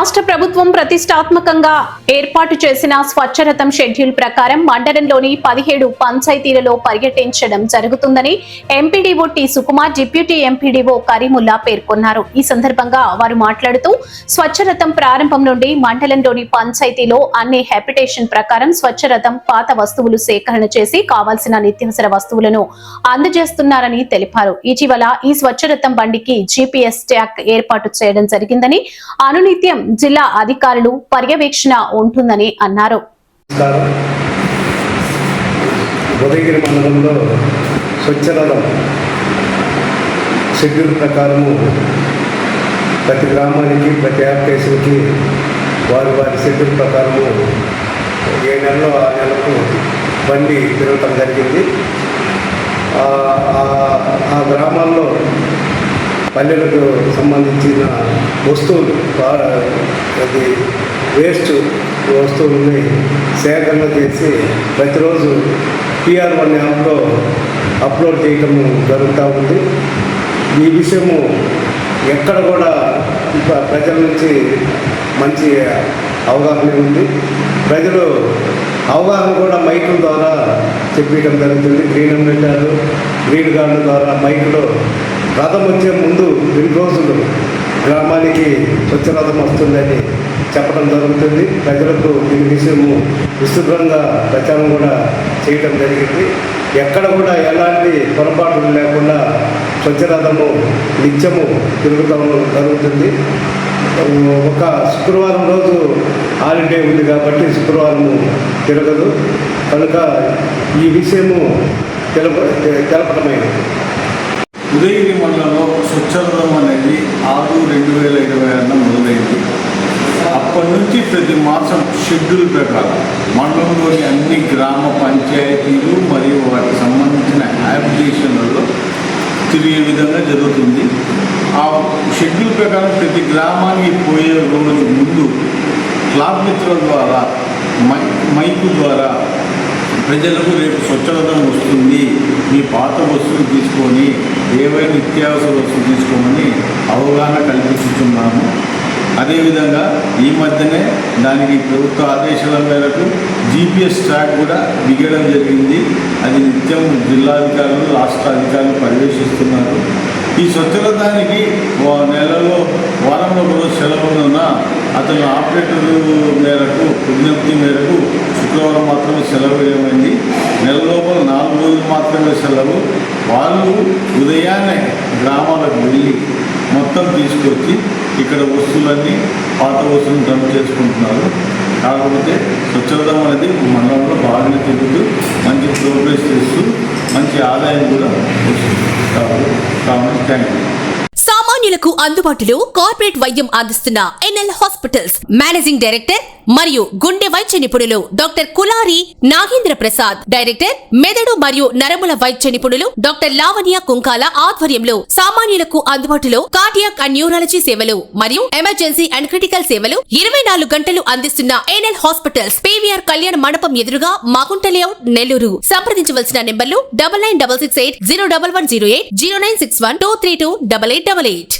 రాష్ట్ర ప్రభుత్వం ప్రతిష్టాత్మకంగా ఏర్పాటు చేసిన స్వచ్ఛరథం షెడ్యూల్ ప్రకారం మండలంలోని 17 పంచాయతీలలో పర్యటించడం జరుగుతుందని MPDO T Sukumar, deputy MPDO Karimulla పేర్కొన్నారు. ఈ సందర్భంగా వారు మాట్లాడుతూ స్వచ్ఛరథం ప్రారంభం నుండి మండలంలోని పంచాయతీలో అన్ని హ్యాబిటేషన్ ప్రకారం స్వచ్ఛరథం పాత వస్తువులు సేకరణ చేసి కావాల్సిన నిత్యావసర వస్తువులను అందజేస్తున్నారని తెలిపారు. ఇటీవల ఈ స్వచ్ఛరథం బండికి జీపీఎస్ ట్యాగ్ ఏర్పాటు చేయడం జరిగిందని, అనునిత్యం జిల్లా అధికారులు పర్యవేక్షణ ఉంటుందని అన్నారు. ఉదయగిరి మండలంలో స్వచ్ఛరథం షెడ్యూల్ ప్రకారము ప్రతి గ్రామానికి, ప్రతి యాప్టేషన్కి వారి షెడ్యూల్ ప్రకారము ఏ నెలలో ఆ నెలకు బండి తిరగటం జరిగింది. ఆ గ్రామాల్లో పల్లెలకు సంబంధించిన వస్తువులు, అది వేస్ట్ వస్తువులని సేకరణ చేసి ప్రతిరోజు PR1 యాప్లో అప్లోడ్ చేయటం జరుగుతూ ఉంది. ఈ విషయము ఎక్కడ కూడా ప్రజల నుంచి మంచి అవగాహన ఉంది. ప్రజలు అవగాహన కూడా మైకుల ద్వారా చెప్పడం జరుగుతుంది. గ్రీన్ అంబేద్కర్, గ్రీన్ గార్డు ద్వారా మైకులో రథం వచ్చే ముందు 2 రోజులు గ్రామానికి స్వచ్ఛరథం వస్తుందని చెప్పడం జరుగుతుంది. ప్రజలకు దీని విషయము విస్తృతంగా ప్రచారం కూడా చేయడం జరిగింది. ఎక్కడ కూడా ఎలాంటి పొరపాట్లు లేకుండా స్వచ్ఛరథము నిత్యము తిరుగుతూ జరుగుతుంది. ఒక శుక్రవారం రోజు హాలిడే ఉంది కాబట్టి శుక్రవారము తిరగదు. కనుక ఈ విషయము తెలపడమైనది. ఉదయగిరి మండలంలో స్వచ్ఛరథం అనేది 6/2026 మొదలైంది. అప్పటి నుంచి ప్రతి మాసం షెడ్యూల్ ప్రకారం మండలంలోని అన్ని గ్రామ పంచాయతీలు మరియు వాటికి సంబంధించిన హ్యాబిటేషన్లలో తిరిగే విధంగా జరుగుతుంది. ఆ షెడ్యూల్ ప్రకారం ప్రతి గ్రామానికి పోయే రోజు ముందు క్లాబ్ మిత్రుల ద్వారా మైకు ద్వారా ప్రజలకు రేపు స్వచ్ఛరథం వస్తుంది, మీ పాత వస్తువులు తీసుకొని ఏవైనా నిత్యావసర వస్తువులు తీసుకోమని అవగాహన కల్పిస్తున్నాము. అదేవిధంగా ఈ మధ్యనే దానికి ప్రభుత్వ ఆదేశాల మేరకు జీపీఎస్ ట్రాక్ కూడా బిగడం జరిగింది. అది నిత్యం జిల్లాధికారులు, రాష్ట్ర అధికారులు పర్యవేక్షిస్తున్నారు. ఈ స్వచ్ఛరథానికి నెలలో వారంలో ఒకరోజు సెలవులున్న అతను ఆపరేటర్ మేరకు విజ్ఞప్తి మేరకు శుక్రవారం మాత్రమే సెలవు ఏమైంది. నెల లోపల 4 రోజులు మాత్రమే సెలవు. వాళ్ళు ఉదయాన్నే గ్రామాలకు వెళ్ళి మొత్తం తీసుకొచ్చి ఇక్కడ వస్తువులన్నీ, పాత వస్తువులను డంప్ చేసుకుంటున్నారు. కాకపోతే స్వచ్ఛరథం అనేది మండలంలో బాగా తిరుగుతూ మంచి ప్రోగ్రెస్ చేస్తూ మంచి ఆదాయం కూడా వస్తుంది. కాబట్టి థ్యాంక్ యూ. సామాన్యులకు అందుబాటులో కార్పొరేట్ వైద్యం అందిస్తున్న ఎన్ఎల్ హాస్పిటల్స్ మేనేజింగ్ డైరెక్టర్ మరియు గుండె వైద్య నిపుణులు డాక్టర్ కులారి నాగేంద్ర ప్రసాద్, డైరెక్టర్ మెదడు మరియు నరముల వైద్య నిపుణులు డాక్టర్ లావణ్య కుంకాల ఆధ్వర్యంలో సామాన్యులకు అందుబాటులో కార్డియాక్ అండ్ న్యూరాలజీ సేవలు మరియు ఎమర్జెన్సీ అండ్ క్రిటికల్ సేవలు 24 గంటలు అందిస్తున్న ఎన్ఎల్ హాస్పిటల్స్ PVR కళ్యాణ మండపం ఎదురుగా మాగుంట లేఅవుట్, నెల్లూరు. సంప్రదించవలసిన నెంబర్లు 9966801108, 0961232888.